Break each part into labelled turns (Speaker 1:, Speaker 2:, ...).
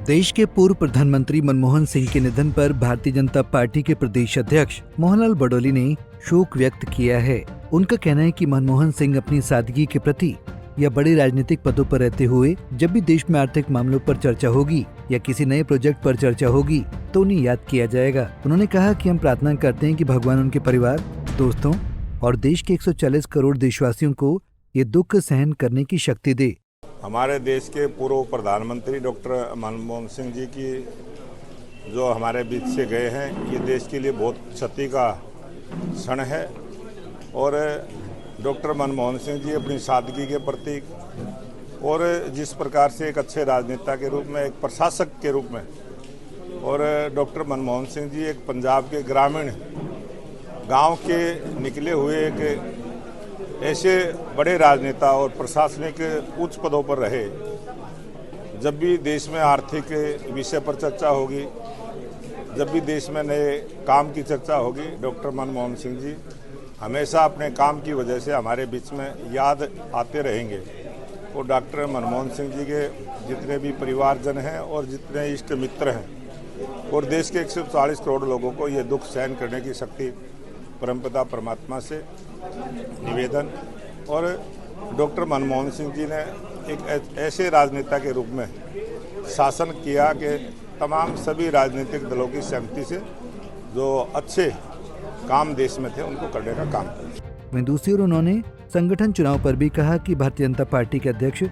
Speaker 1: देश के पूर्व प्रधानमंत्री मनमोहन सिंह के निधन पर भारतीय जनता पार्टी के प्रदेश अध्यक्ष मोहनलाल बडोली ने शोक व्यक्त किया है। उनका कहना है कि मनमोहन सिंह अपनी सादगी के प्रति या बड़े राजनीतिक पदों पर रहते हुए जब भी देश में आर्थिक मामलों पर चर्चा होगी या किसी नए प्रोजेक्ट पर चर्चा होगी तो उन्हें याद किया जाएगा। उन्होंने कहा कि हम प्रार्थना करते हैं कि भगवान उनके परिवार, दोस्तों और देश के 140 करोड़ देशवासियों को ये दुख सहन करने की शक्ति दे।
Speaker 2: हमारे देश के पूर्व प्रधानमंत्री डॉक्टर मनमोहन सिंह जी की जो हमारे बीच से गए हैं, ये देश के लिए बहुत क्षति का क्षण है। और डॉक्टर मनमोहन सिंह जी अपनी सादगी के प्रतीक और जिस प्रकार से एक अच्छे राजनेता के रूप में, एक प्रशासक के रूप में, और डॉक्टर मनमोहन सिंह जी एक पंजाब के ग्रामीण गांव के निकले हुए एक ऐसे बड़े राजनेता और प्रशासनिक उच्च पदों पर रहे। जब भी देश में आर्थिक विषय पर चर्चा होगी, जब भी देश में नए काम की चर्चा होगी, डॉक्टर मनमोहन सिंह जी हमेशा अपने काम की वजह से हमारे बीच में याद आते रहेंगे। और डॉक्टर मनमोहन सिंह जी के जितने भी परिवारजन हैं और जितने इष्ट मित्र हैं और देश के 140 करोड़ लोगों को ये दुख सहन करने की शक्ति परमपिता परमात्मा से निवेदन। और डॉक्टर मनमोहन सिंह जी ने एक ऐसे राजनेता के रूप में शासन किया कि तमाम सभी राजनीतिक दलों की सहमति से जो अच्छे काम देश में थे उनको करने का काम किया।
Speaker 1: वहीं दूसरी ओर उन्होंने संगठन चुनाव पर भी कहा कि भारतीय जनता पार्टी के अध्यक्ष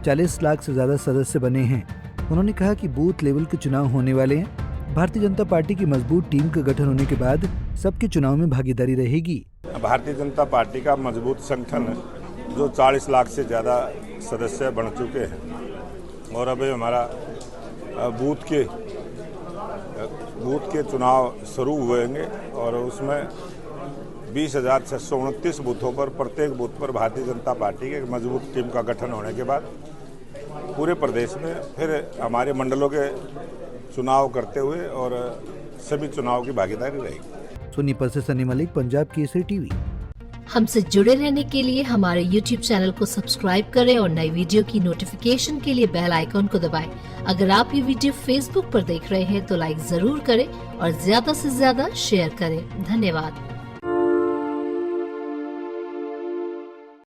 Speaker 1: 40 लाख से ज्यादा सदस्य बने हैं। उन्होंने कहा कि बूथ लेवल के चुनाव होने वाले हैं। भारतीय जनता पार्टी की मजबूत टीम का गठन होने के बाद सबके चुनाव में भागीदारी रहेगी।
Speaker 2: भारतीय जनता पार्टी का मजबूत संगठन जो 40 लाख से ज़्यादा सदस्य बन चुके हैं और अभी हमारा बूथ के चुनाव शुरू हुएंगे और उसमें 20,629 बूथों पर प्रत्येक बूथ पर भारतीय जनता पार्टी की एक मजबूत टीम का गठन होने के बाद पूरे प्रदेश में फिर हमारे मंडलों के चुनाव करते हुए और सभी चुनाव की भागीदारी रहेगी।
Speaker 1: सोनीपत से सनी मलिक, पंजाब केसरी टीवी।
Speaker 3: हमसे जुड़े रहने के लिए हमारे YouTube चैनल को सब्सक्राइब करें और नई वीडियो की नोटिफिकेशन के लिए बेल आइकॉन को दबाएं। अगर आप ये वीडियो Facebook पर देख रहे हैं तो लाइक जरूर करें और ज्यादा से ज्यादा शेयर करें। धन्यवाद।